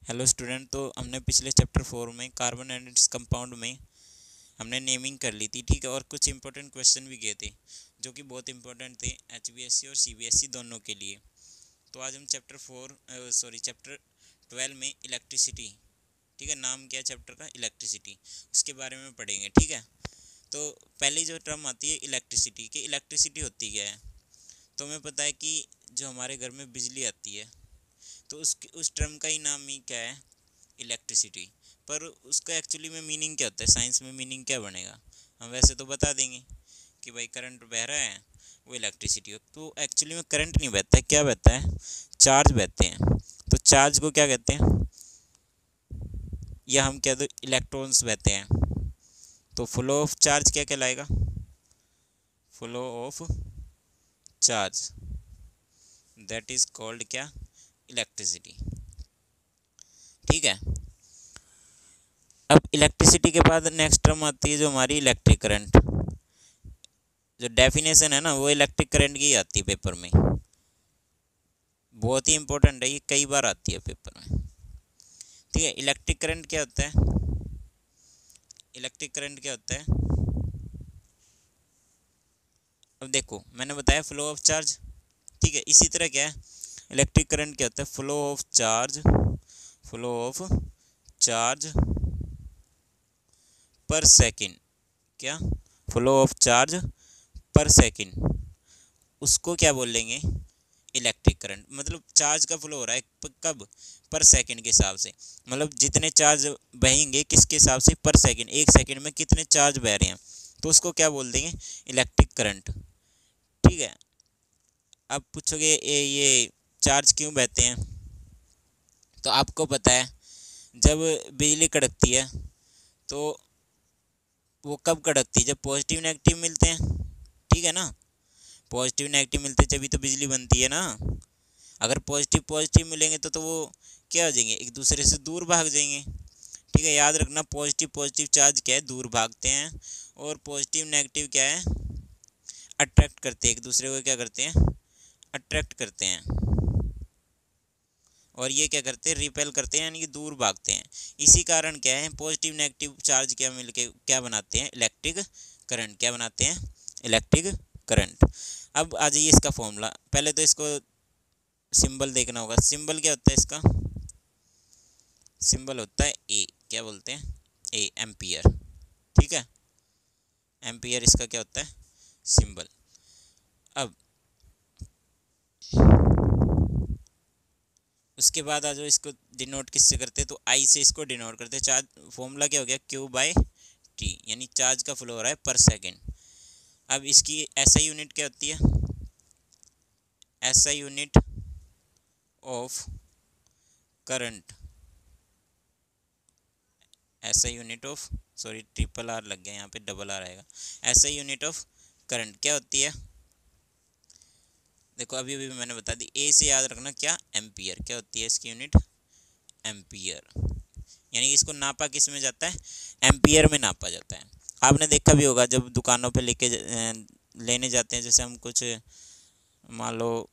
Hello student. तो हमने पिछले चैप्टर 4 में कार्बन एंड इट्स कंपाउंड में हमने नेमिंग कर ली थी, ठीक है। और कुछ इंपॉर्टेंट क्वेश्चन भी गए थे जो कि बहुत इंपॉर्टेंट थे एचबीएससी और सीबीएसई दोनों के लिए। तो आज हम चैप्टर 12 में इलेक्ट्रिसिटी, ठीक है, नाम क्या है चैप्टर का, इलेक्ट्रिसिटी, उसके बारे में पढ़ेंगे, ठीक है। तो पहली जो टर्म आती है इलेक्ट्रिसिटी की, इलेक्ट्रिसिटी होती क्या है। तो हमें पता है कि जो हमारे घर में बिजली आती है तो उस टर्म का ही नाम ही क्या है, इलेक्ट्रिसिटी। पर उसका एक्चुअली में मीनिंग क्या होता है, साइंस में मीनिंग क्या बनेगा। हम वैसे तो बता देंगे कि भाई करंट बह रहा है, वो इलेक्ट्रिसिटी हो। तो एक्चुअली में करंट नहीं बहता है, क्या बहता है, चार्ज बहते हैं। तो चार्ज को क्या कहते हैं, या हम कह दो इलेक्ट्रॉन्स बहते हैं। तो फ्लो ऑफ चार्ज क्या कहलाएगा, flow of charge, that is called क्या, इलेक्ट्रिसिटी, ठीक है। अब इलेक्ट्रिसिटी के बाद नेक्स्ट टर्म आती है जो हमारी इलेक्ट्रिक करंट। जो डेफिनेशन है ना वो इलेक्ट्रिक करंट की आती है पेपर में, बहुत ही इंपॉर्टेंट है, ये कई बार आती है पेपर में, ठीक है। इलेक्ट्रिक करंट क्या होता है, इलेक्ट्रिक करंट क्या होता है। अब देखो मैंने बताया फ्लो ऑफ चार्ज, ठीक है। इसी तरह क्या है, इलेक्ट्रिक करंट क्या होता है, flow of charge, flow of charge पर सेकेंड, क्या, फ्लो ऑफ चार्ज पर सेकेंड, उसको क्या बोलेंगे, इलेक्ट्रिक करंट। मतलब चार्ज का फ्लो हो रहा है कब, पर सेकंड के हिसाब से, मतलब जितने चार्ज बहेंगे किसके हिसाब से, पर सेकंड, एक सेकंड में कितने चार्ज बह रहे हैं, तो उसको क्या बोल देंगे, इलेक्ट्रिक करंट, ठीक है। अब पूछोगे ये चार्ज क्यों बहते हैं, तो आपको पता है जब बिजली कड़कती है तो वो कब कड़कती है, जब पॉजिटिव नेगेटिव मिलते हैं, ठीक है ना। पॉजिटिव नेगेटिव मिलते तभी तो बिजली बनती है ना। अगर पॉजिटिव पॉजिटिव मिलेंगे तो वो क्या हो जाएंगे, एक दूसरे से दूर भाग जाएंगे, ठीक है। याद रखना पॉजिटिव पॉजिटिव चार्ज क्या है, दूर भागते हैं, और पॉजिटिव नेगेटिव क्या है, अट्रैक्ट करते हैं एक दूसरे को, क्या करते हैं, अट्रैक्ट करते हैं। और ये क्या करते हैं, रिपेल करते हैं, यानी कि दूर भागते हैं। इसी कारण क्या है, पॉजिटिव नेगेटिव चार्ज क्या मिलके क्या बनाते हैं, इलेक्ट्रिक करंट, क्या बनाते हैं, इलेक्ट्रिक करंट। अब आ जाइए इसका फॉर्मूला, पहले तो इसको सिंबल देखना होगा। सिंबल क्या होता है इसका, सिंबल होता है ए, क्या बोलते हैं, ए, एम्पियर, ठीक है। एम्पियर इसका क्या होता है, सिंबल। अब उसके बाद आ जाओ, इसको डिनोट किससे करते हैं, तो आई से इसको डिनोट करते हैं। चार्ज फॉर्मूला क्या हो गया, क्यू बाय टी, यानी चार्ज का फ्लो हो रहा है पर सेकेंड। अब इसकी एसआई यूनिट क्या होती है, SI unit of current, SI unit of, sorry triple R लग गया यहाँ पे, डबल आर आएगा। एसआई यूनिट ऑफ करंट क्या होती है, देखो अभी अभी मैंने बता दी, ए से याद रखना क्या, एम्पियर, क्या होती है इसकी यूनिट, एम्पियर। यानी इसको नापा किस में जाता है, एम्पियर में नापा जाता है। आपने देखा भी होगा जब दुकानों पे लेने जाते हैं, जैसे हम कुछ मान लो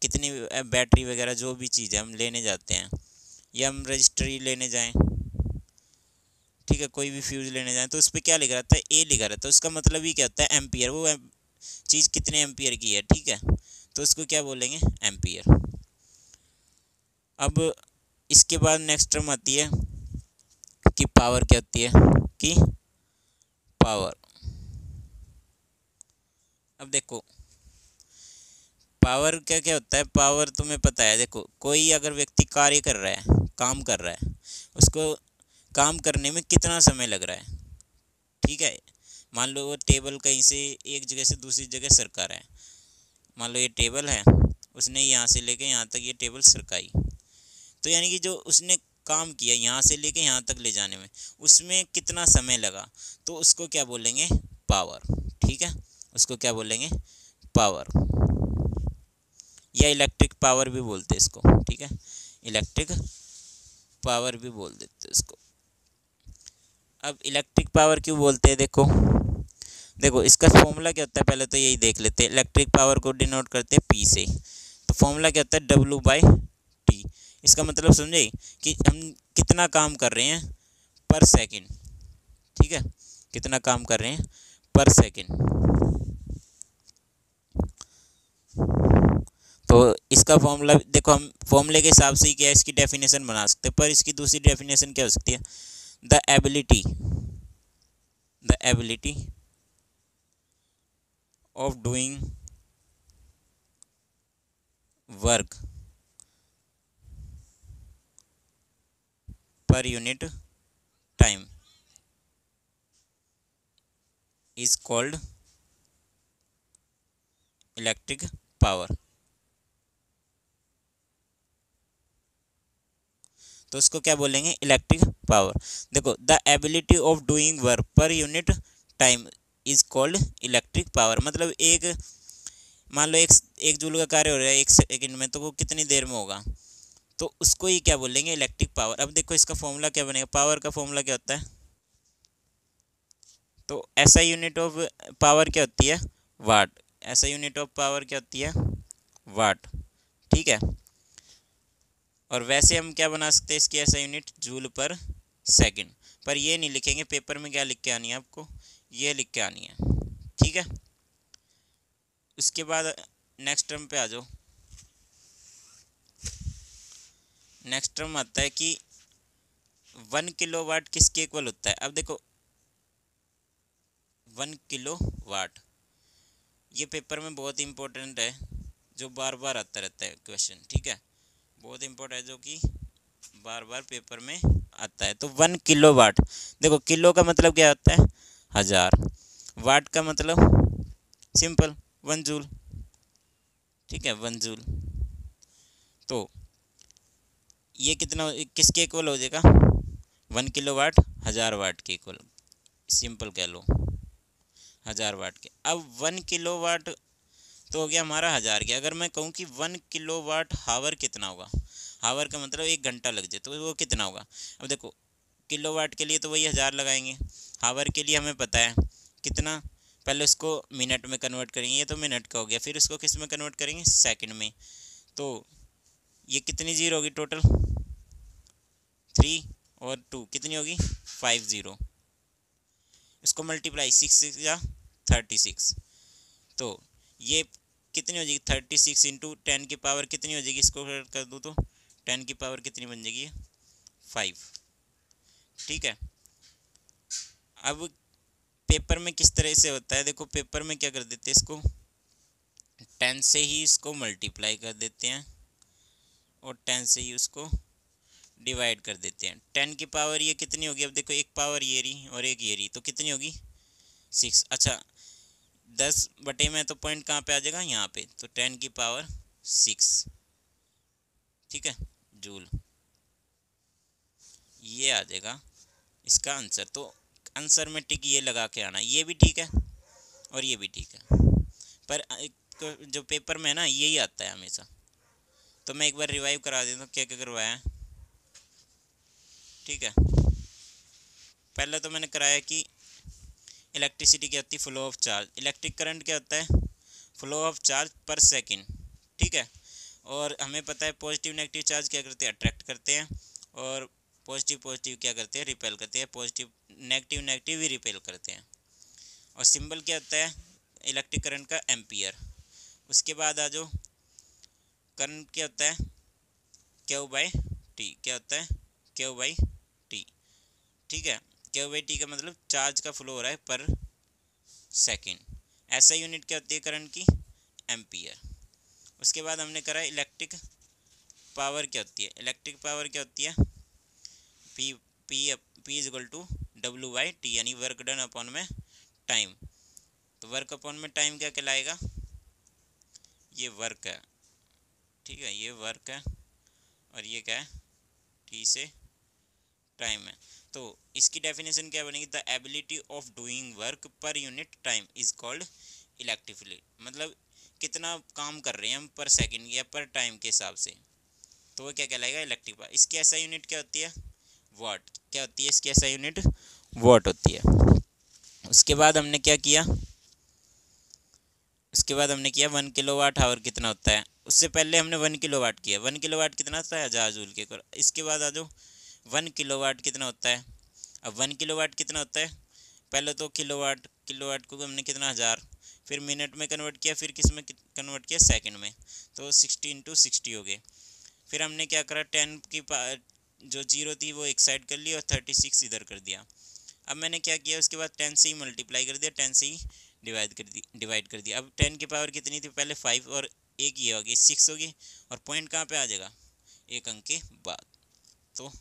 कितनी बैटरी वगैरह जो भी चीज़ है हम लेने जाते हैं, या हम रजिस्ट्री लेने जाएं, ठीक है, कोई भी फ्यूज़ लेने जाएं, तो उस पर क्या लिखा रहता है, ए लिखा रहता है। उसका मतलब ही क्या होता है, एम्पियर, वो चीज़ कितने एम्पियर की है, ठीक है, तो उसको क्या बोलेंगे, एम्पियर। अब इसके बाद नेक्स्ट टर्म आती है कि पावर क्या होती है, कि पावर। अब देखो पावर क्या क्या होता है, पावर तुम्हें पता है। देखो कोई अगर व्यक्ति कार्य कर रहा है, काम कर रहा है, उसको काम करने में कितना समय लग रहा है, ठीक है। मान लो वो टेबल कहीं से एक जगह से दूसरी जगह सरका रहा है, मान लो ये टेबल है, उसने यहाँ से लेके यहाँ तक ये टेबल सरकाई, तो यानी कि जो उसने काम किया यहाँ से लेके यहाँ तक ले जाने में उसमें कितना समय लगा, तो उसको क्या बोलेंगे, पावर, ठीक है। उसको क्या बोलेंगे, पावर, या इलेक्ट्रिक पावर भी बोलते हैं इसको, ठीक है, इलेक्ट्रिक पावर भी बोल देते हैं इसको। अब इलेक्ट्रिक पावर क्यों बोलते हैं, देखो देखो इसका फॉर्मूला क्या होता है, पहले तो यही देख लेते हैं। इलेक्ट्रिक पावर को डिनोट करते हैं पी से, तो फॉर्मूला क्या होता है, डब्ल्यू बाई टी। इसका मतलब समझे कि हम कितना काम कर रहे हैं पर सेकंड, ठीक है, कितना काम कर रहे हैं पर सेकंड। तो इसका फॉर्मूला देखो, हम फॉर्मूले के हिसाब से ही क्या है इसकी डेफिनेशन बना सकते हैं, पर इसकी दूसरी डेफिनेशन क्या हो सकती है, the ability of doing work per unit time is called electric power. तो उसको क्या बोलेंगे, इलेक्ट्रिक पावर। देखो, the ability of doing work per unit time is called electric power. मतलब एक, मान लो एक जूल का कार्य हो रहा है 1 सेकंड में, तो वो कितनी देर में होगा, तो उसको ही क्या बोलेंगे, इलेक्ट्रिक पावर। अब देखो इसका फॉर्मूला क्या बनेगा, पावर का फॉर्मूला क्या होता है, तो ऐसा यूनिट ऑफ पावर क्या होती है, वाट। ऐसा यूनिट ऑफ पावर क्या होती है, वाट, ठीक है। और वैसे हम क्या बना सकते हैं इसकी ऐसा यूनिट, जूल पर सेकंड। पर ये नहीं लिखेंगे, पेपर में क्या लिख के आनी है आपको, ये लिख के आनी है, ठीक है। उसके बाद नेक्स्ट टर्म पे आ जाओ। नेक्स्ट टर्म आता है कि 1 किलोवाट किसके इक्वल होता है। अब देखो 1 किलोवाट, ये पेपर में बहुत इंपॉर्टेंट है, जो बार बार आता रहता है क्वेश्चन, ठीक है, बहुत इंपॉर्टेंट है, जो कि बार बार पेपर में आता है। तो 1 किलोवाट, देखो किलो का मतलब क्या होता है, 1000, वाट का मतलब सिंपल 1 जूल, ठीक है, 1 जूल। तो ये कितना, किसके इक्वल हो जाएगा, 1 किलोवाट 1000 वाट के इक्वल, सिंपल कह लो 1000 वाट के। अब 1 किलोवाट तो हो गया हमारा 1000 के। अगर मैं कहूँ कि 1 किलोवाट हावर कितना होगा, हावर का मतलब 1 घंटा लग जाए, तो वो कितना होगा। अब देखो किलोवाट के लिए तो वही 1000 लगाएंगे, हावर के लिए हमें पता है कितना, पहले उसको मिनट में कन्वर्ट करेंगे, ये तो मिनट का हो गया, फिर उसको किस में कन्वर्ट करेंगे, सेकंड में। तो ये कितनी जीरो होगी टोटल, 3 और 2 कितनी होगी, 50। इसको मल्टीप्लाई 6 या 36, तो ये कितनी हो जाएगी, 36 इंटू 10 की पावर कितनी हो जाएगी, इसको कर दूँ तो 10 की पावर कितनी बन जाएगी, 5, ठीक है। अब पेपर में किस तरह से होता है, देखो पेपर में क्या कर देते हैं, इसको 10 से ही इसको मल्टीप्लाई कर देते हैं और 10 से ही उसको डिवाइड कर देते हैं। 10 की पावर ये कितनी होगी, अब देखो एक पावर ये रही और एक ये रही, तो कितनी होगी, 6। अच्छा 10 बटे में, तो पॉइंट कहाँ पे आ जाएगा, यहाँ पे, तो 10 की पावर 6, ठीक है, जूल, ये आ जाएगा इसका आंसर। तो आंसर में टिक ये लगा के आना, ये भी ठीक है और ये भी ठीक है, पर जो पेपर में है ना यही आता है हमेशा। तो मैं एक बार रिवाइव करा देता हूँ क्या क्या करवाया है, ठीक है। पहले तो मैंने कराया कि इलेक्ट्रिसिटी क्या होती है, flow of charge, electric current क्या होता है, फ्लो ऑफ चार्ज पर सेकंड, ठीक है। और हमें पता है पॉजिटिव नेगेटिव चार्ज क्या करते हैं, अट्रैक्ट करते हैं, और पॉजिटिव पॉजिटिव क्या करते हैं, रिपेल करते हैं, पॉजिटिव नेगेटिव नेगेटिव भी रिपेल करते हैं। और सिंबल क्या होता है इलेक्ट्रिक करंट का, एम्पियर। उसके बाद आ जाओ, करंट क्या होता है, क्यू बाई टी, क्या होता है, क्यू बाई टी, ठीक है। क्यू बाई टी का मतलब चार्ज का फ्लो हो रहा है पर सेकंड। ऐसा यूनिट क्या होती है करंट की, एम्पियर। उसके बाद हमने करा इलेक्ट्रिक पावर क्या होती है, इलेक्ट्रिक पावर क्या होती है, P P P is equal to W by T, यानी वर्क डन अपॉन में टाइम। तो वर्क अपॉन में टाइम क्या कहलाएगा, ये वर्क है, ठीक है, ये वर्क है, और ये क्या है, टी से टाइम है। तो इसकी डेफिनेशन क्या बनेगी, the ability of doing work per unit time is called electrically. मतलब कितना काम कर रहे हैं हम पर सेकंड या पर टाइम के हिसाब से, तो वो क्या कहलाएगा, इलेक्ट्रिक पावर। इसकी ऐसा यूनिट क्या होती है, वाट। क्या होती है इसकी ऐसा यूनिट, वाट होती है। उसके बाद हमने क्या किया, उसके बाद हमने किया 1 किलोवाट आवर कितना होता है, उससे पहले हमने 1 किलोवाट किया। 1 किलोवाट कितना था, 1000 जूल के। इसके बाद आ जाओ 1 किलोवाट कितना होता है। अब 1 किलोवाट कितना होता है, पहले तो किलोवाट को हमने कितना 1000, फिर मिनट में कन्वर्ट किया, फिर किस में कन्वर्ट किया, सेकंड में, तो 60 × 60 हो गए। फिर हमने क्या करा, 10 की जो जीरो थी वो एक साइड कर ली और 36 इधर कर दिया। अब मैंने क्या किया, उसके बाद 10 से ही मल्टीप्लाई कर दिया, 10 से ही डिवाइड कर दिया। अब 10 की पावर कितनी थी, पहले 5 और एक ये होगी 6 होगी, और पॉइंट कहाँ पे आ जाएगा, एक अंक के बाद। तो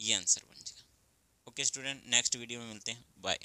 ये आंसर बन जाएगा। ओके स्टूडेंट, नेक्स्ट वीडियो में मिलते हैं, बाय।